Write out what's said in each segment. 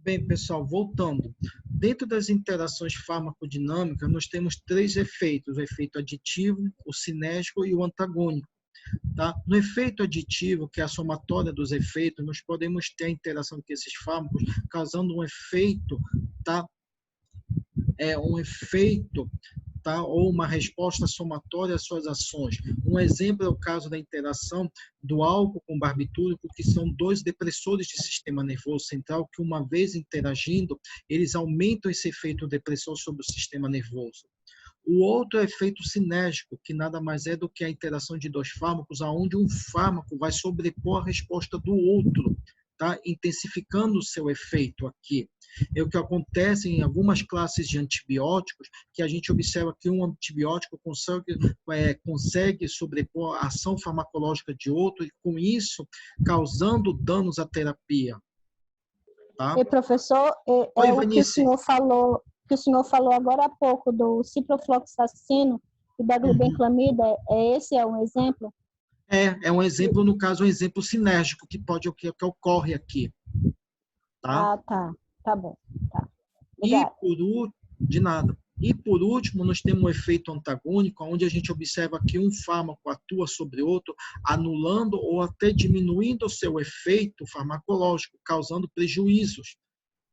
Bem, pessoal, voltando. Dentro das interações farmacodinâmicas, nós temos três efeitos: o efeito aditivo, o sinérgico e o antagônico. Tá? No efeito aditivo, que é a somatória dos efeitos, nós podemos ter a interação com esses fármacos causando um efeito, tá? Um efeito, tá? Ou uma resposta somatória às suas ações. Um exemplo é o caso da interação do álcool com o barbitúrico, que são dois depressores de sistema nervoso central que, uma vez interagindo, eles aumentam esse efeito depressor sobre o sistema nervoso. O outro é o efeito sinérgico, que nada mais é do que a interação de dois fármacos, onde um fármaco vai sobrepor a resposta do outro, tá? Intensificando o seu efeito aqui. É o que acontece em algumas classes de antibióticos, que a gente observa que um antibiótico consegue sobrepor a ação farmacológica de outro e, com isso, causando danos à terapia. Tá? E, professor, Oi, o que Vanice. o senhor falou agora há pouco do ciprofloxacino e da glibenclamida, esse é um exemplo? É um exemplo, no caso, um exemplo sinérgico que ocorre aqui. Tá? Ah, tá. Tá bom. Tá. E Obrigada. de nada. E por último, nós temos um efeito antagônico, onde a gente observa que um fármaco atua sobre outro, anulando ou até diminuindo o seu efeito farmacológico, causando prejuízos,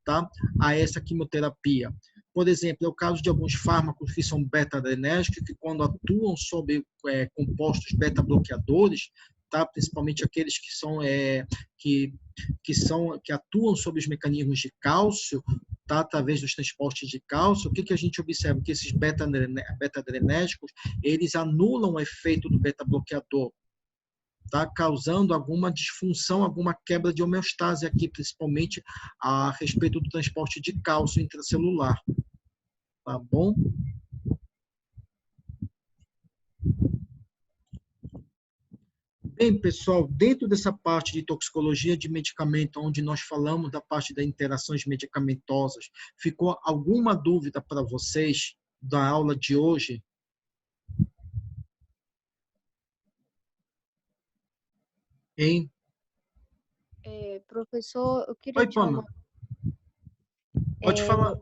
tá? A essa quimioterapia. Por exemplo, é o caso de alguns fármacos que são beta-adrenérgicos, que quando atuam sobre compostos beta-bloqueadores, tá? Principalmente aqueles que atuam sobre os mecanismos de cálcio, tá? Através dos transportes de cálcio, o que a gente observa? Que esses beta-adrenérgicos, eles anulam o efeito do beta-bloqueador, tá? Causando alguma disfunção, alguma quebra de homeostase aqui, principalmente a respeito do transporte de cálcio intracelular. Tá bom? Bem, pessoal, dentro dessa parte de toxicologia de medicamento, onde nós falamos da parte das interações medicamentosas, ficou alguma dúvida para vocês da aula de hoje? Hein? Professor, eu queria Oi, tirar Pama. uma... Pode falar.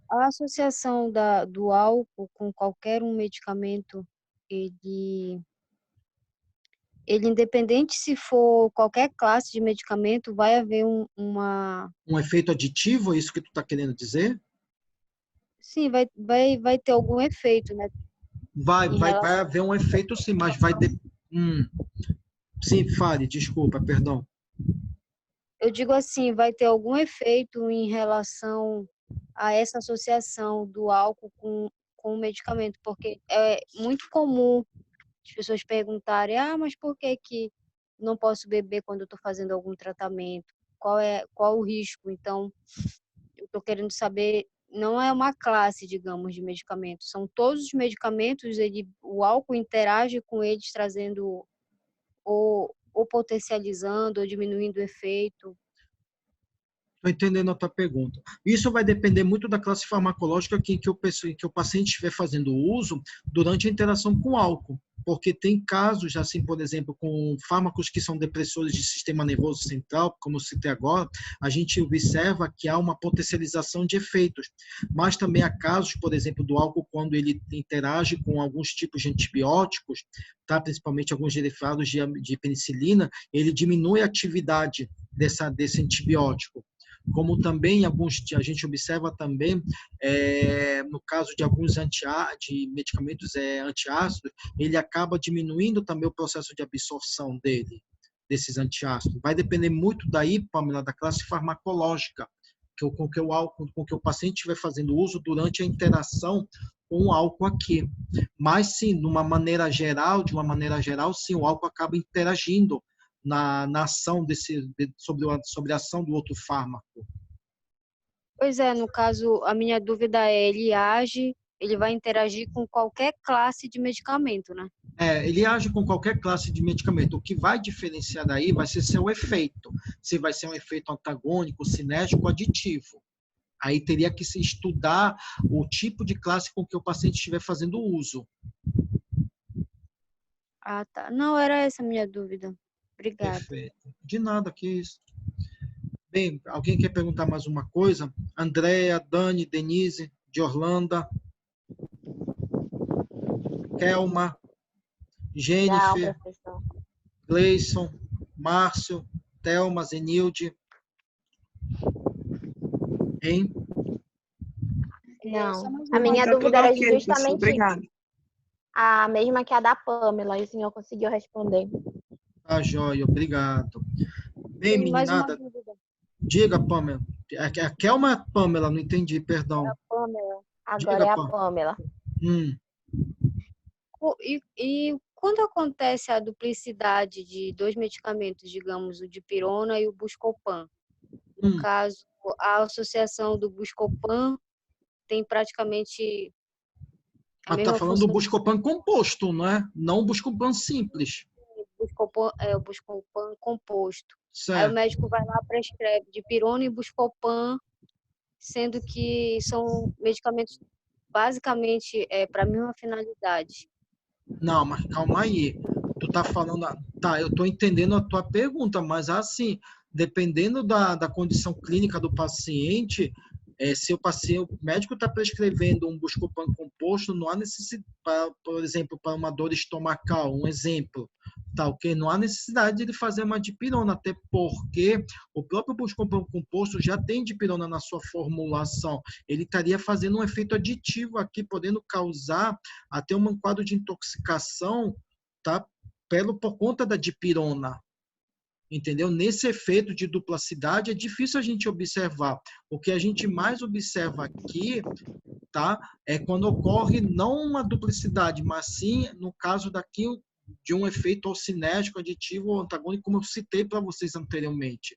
A associação do álcool com qualquer um medicamento, ele independente se for qualquer classe de medicamento, vai haver Um efeito aditivo, é isso que tu está querendo dizer? Sim, vai ter algum efeito, né? Vai relação... haver um efeito sim, mas vai... Sim, fale, desculpa, perdão. Eu digo assim, vai ter algum efeito em relação a essa associação do álcool com o medicamento, porque é muito comum as pessoas perguntarem, mas por que que não posso beber quando eu estou fazendo algum tratamento? Qual o risco? Então, eu estou querendo saber, não é uma classe, digamos, de medicamentos, são todos os medicamentos, o álcool interage com eles, trazendo ou potencializando ou diminuindo o efeito. Estou entendendo a tua pergunta. Isso vai depender muito da classe farmacológica que o paciente estiver fazendo uso durante a interação com o álcool. Porque tem casos, assim, por exemplo, com fármacos que são depressores de sistema nervoso central, como eu citei agora, a gente observa que há uma potencialização de efeitos. Mas também há casos, por exemplo, do álcool, quando ele interage com alguns tipos de antibióticos, tá? Principalmente alguns derivados de penicilina, ele diminui a atividade desse antibiótico. Como também a gente observa também, no caso de alguns de medicamentos antiácidos, ele acaba diminuindo também o processo de absorção desses antiácidos. Vai depender muito daí, Pamela, da classe farmacológica, com que o paciente estiver fazendo uso durante a interação com o álcool aqui. Mas sim, de uma maneira geral, sim, o álcool acaba interagindo na ação sobre a ação do outro fármaco. Pois é, no caso, a minha dúvida é, ele vai interagir com qualquer classe de medicamento, né? Ele age com qualquer classe de medicamento. O que vai diferenciar daí vai ser seu efeito. Se vai ser um efeito antagônico, cinético ou aditivo. Aí teria que se estudar o tipo de classe com que o paciente estiver fazendo uso. Ah, tá. Não, era essa a minha dúvida. Obrigada. Perfeito. De nada, que isso. Bem, alguém quer perguntar mais uma coisa? Andréa, Dani, Denise, de Orlando, Kelma, Não, Jennifer, professor. Gleison, Márcio, Thelma, Zenilde. Hein? Só Não. mais A uma minha Tá tudo dúvida era ok, professor. justamente Obrigada. a mesma que a da Pamela, e o senhor conseguiu responder. Tá, joia, obrigado. Bem, Tem mais uma meninada, dúvida. diga, Pamela. A Kelma é a Pamela, não entendi, perdão. Pamela. Agora Diga, é a Pamela. Pamela. E quando acontece a duplicidade de dois medicamentos, digamos, o dipirona e o Buscopan, no caso, a associação do Buscopan tem praticamente a Mas tá mesma falando do função do Buscopan composto, não é? Não o Buscopan simples. Buscopan, o Buscopan composto. Aí o Certo. médico vai lá, prescreve dipirona e Buscopan, sendo que são medicamentos basicamente para a mesma finalidade. Não, mas calma aí. Tu tá falando. Tá, eu tô entendendo a tua pergunta, mas assim, dependendo da condição clínica do paciente, se o médico está prescrevendo um Buscopan composto, não há necessidade, por exemplo, para uma dor estomacal, um exemplo, tá, ok? Não há necessidade de ele fazer uma dipirona, até porque o próprio Buscopan composto já tem dipirona na sua formulação. Ele estaria fazendo um efeito aditivo aqui, podendo causar até um quadro de intoxicação, tá? Por conta da dipirona, entendeu? Nesse efeito de duplacidade é difícil a gente observar. O que a gente mais observa aqui, tá? É quando ocorre não uma duplicidade, mas sim, no caso daqui, de um efeito cinético, aditivo ou antagônico, como eu citei para vocês anteriormente.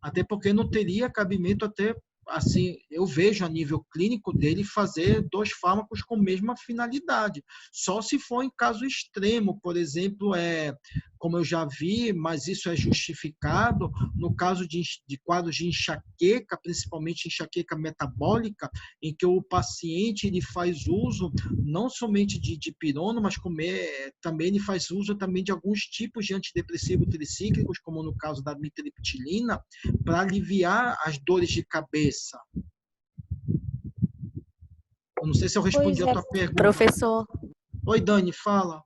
Até porque não teria cabimento até, assim, eu vejo a nível clínico dele fazer dois fármacos com a mesma finalidade. Só se for em caso extremo, por exemplo, como eu já vi, mas isso é justificado, no caso de quadros de enxaqueca, principalmente enxaqueca metabólica, em que o paciente ele faz uso não somente de dipirona, mas também ele faz uso também de alguns tipos de antidepressivos tricíclicos, como no caso da mitriptilina, para aliviar as dores de cabeça. Eu não sei se eu respondi a tua pergunta. Professor, Oi, Dani, fala.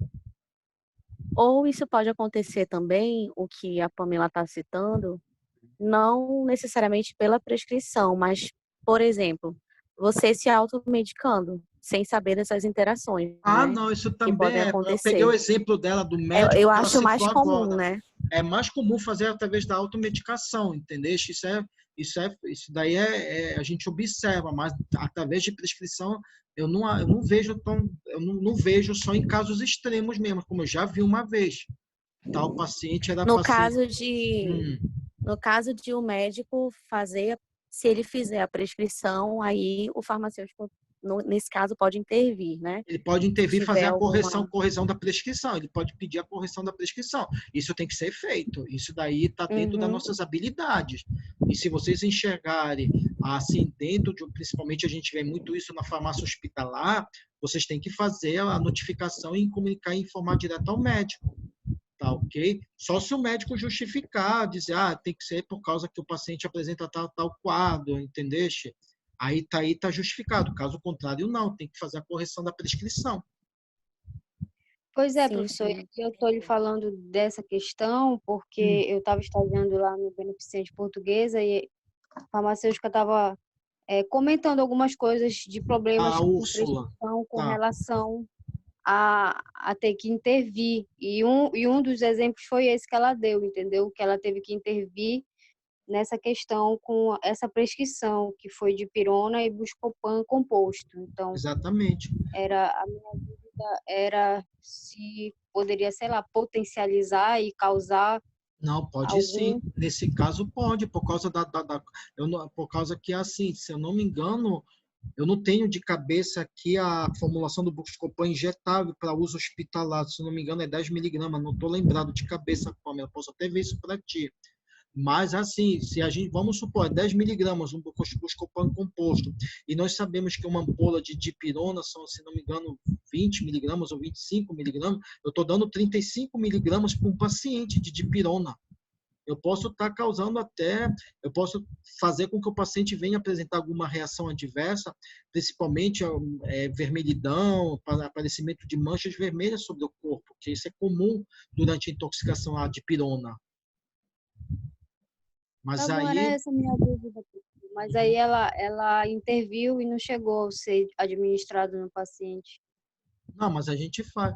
ou isso pode acontecer também, o que a Pamela está citando, não necessariamente pela prescrição, mas, por exemplo, você se automedicando, sem saber dessas interações, Ah, né, não, isso que também podem eu peguei o acontecer. exemplo dela do médico Eu que ela acho citou mais comum, agora. né? É mais comum fazer através da automedicação, entendeu? Isso daí a gente observa, mas através de prescrição eu não vejo não vejo só em casos extremos mesmo, como eu já vi uma vez. Tá, o paciente era No paciente. caso de um médico fazer, se ele fizer a prescrição, aí o farmacêutico, nesse caso, pode intervir, né? Ele pode intervir e fazer Tiver a alguma... correção da prescrição. Ele pode pedir a correção da prescrição. Isso tem que ser feito. Isso daí está dentro das nossas habilidades. E se vocês enxergarem assim dentro principalmente a gente vê muito isso na farmácia hospitalar, vocês têm que fazer a notificação e comunicar e informar direto ao médico. Tá, ok? Só se o médico justificar, dizer, tem que ser por causa que o paciente apresenta tal quadro, entendeste? Aí tá justificado. Caso contrário, não, tem que fazer a correção da prescrição. Pois é, Sim, professor, sim. eu estou lhe falando dessa questão porque eu estava estagiando lá no Beneficente Portuguesa e a farmacêutica estava comentando algumas coisas de problemas A com Úrsula. prescrição com Tá. relação a ter que intervir. E um dos exemplos foi esse que ela deu, entendeu? Que ela teve que intervir nessa questão com essa prescrição, que foi de pirona e Buscopan composto. Então, Exatamente. a minha dúvida era se poderia, sei lá, potencializar e causar Não, pode algum... sim. Nesse caso, pode, por causa por causa que, assim, se eu não me engano, eu não tenho de cabeça aqui a formulação do Buscopan injetável para uso hospitalar. Se eu não me engano, é 10 miligramas. Não estou lembrado de cabeça, Pamela. Posso até ver isso para ti. Mas, assim, se a gente, vamos supor, 10 miligramas um Buscopan composto, e nós sabemos que uma ampola de dipirona são, se não me engano, 20 miligramas ou 25 miligramas, eu estou dando 35 miligramas para um paciente de dipirona. Eu posso estar causando até, eu posso fazer com que o paciente venha apresentar alguma reação adversa, principalmente vermelhidão, aparecimento de manchas vermelhas sobre o corpo, que isso é comum durante a intoxicação à dipirona. Mas Tá bom, era aí, essa a minha dúvida. Mas aí ela interviu e não chegou a ser administrado no paciente. não, mas a gente faz.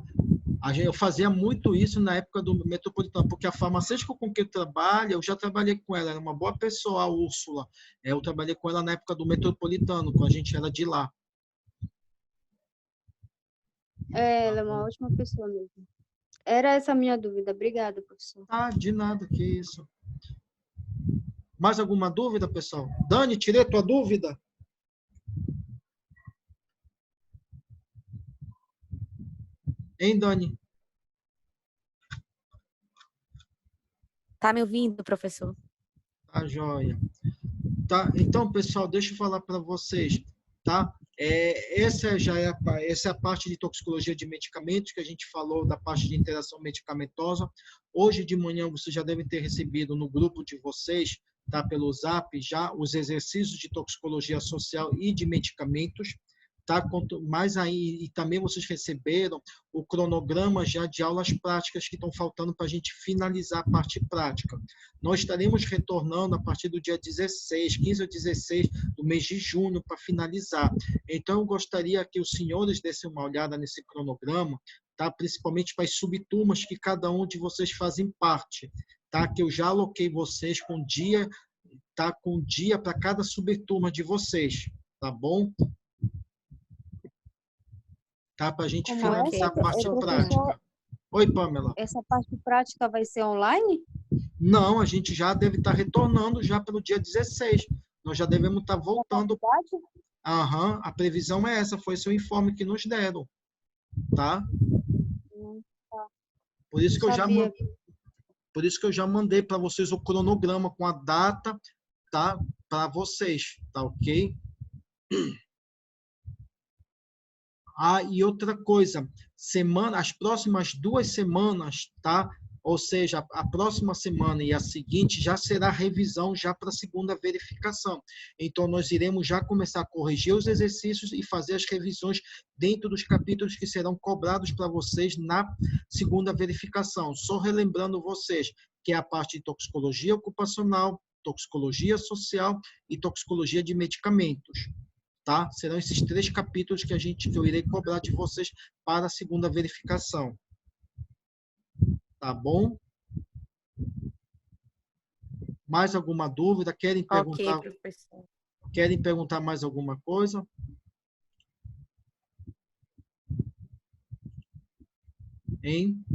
Eu fazia muito isso na época do Metropolitano, porque a farmacêutica com que eu trabalho, eu já trabalhei com ela, era uma boa pessoa, a Úrsula. Eu trabalhei com ela na época do Metropolitano, quando a gente era de lá. Ela é uma ótima pessoa mesmo. Era essa a minha dúvida. Obrigada, professor. Ah, de nada, que isso. Mais alguma dúvida, pessoal? Dani, tirei tua dúvida? Hein, Dani? Tá me ouvindo, professor? Tá, joia. Tá, então, pessoal, deixa eu falar para vocês, tá? Essa é a parte de toxicologia de medicamentos, que a gente falou da parte de interação medicamentosa. Hoje de manhã vocês já devem ter recebido no grupo de vocês, tá, pelo Zap, já os exercícios de toxicologia social e de medicamentos, tá? Mais aí, e também vocês receberam o cronograma já de aulas práticas que estão faltando para a gente finalizar a parte prática. Nós estaremos retornando a partir do dia 16, 15 ou 16 do mês de junho para finalizar. Então, eu gostaria que os senhores dessem uma olhada nesse cronograma, tá? Principalmente para as subturmas que cada um de vocês fazem parte, tá? Que eu já aloquei vocês com dia, tá? Com dia para cada subturma de vocês, tá bom? Tá? Para a gente Como finalizar a parte professor, prática. Oi, Pamela. essa parte prática vai ser online? Não, a gente já deve estar retornando já pelo dia 16. Nós já devemos estar voltando. Aham, a previsão é essa, foi esse o informe que nos deram, tá? Tá. Por isso que Sabia. por isso que eu já mandei para vocês o cronograma com a data, tá? Para vocês, tá ok? Ah, e outra coisa, as próximas 2 semanas, tá? Ou seja, a próxima semana e a seguinte já será revisão já para a segunda verificação. Então, nós iremos já começar a corrigir os exercícios e fazer as revisões dentro dos capítulos que serão cobrados para vocês na segunda verificação. Só relembrando vocês que é a parte de toxicologia ocupacional, toxicologia social e toxicologia de medicamentos. Tá? Serão esses 3 capítulos que eu irei cobrar de vocês para a segunda verificação. Tá bom? Mais alguma dúvida? Querem perguntar? Ok, professor. Querem perguntar mais alguma coisa? Hein?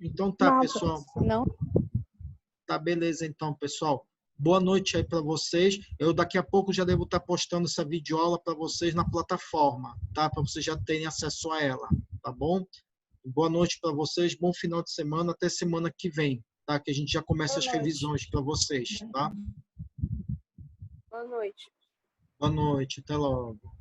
Então tá, Não, pessoal. Não? Tá, beleza então, pessoal. Boa noite aí para vocês. Eu daqui a pouco já devo estar postando essa videoaula para vocês na plataforma, tá? Para vocês já terem acesso a ela, tá bom? Boa noite para vocês, bom final de semana, até semana que vem, tá? Que a gente já começa as revisões para vocês, tá? Boa noite. Boa noite, até logo.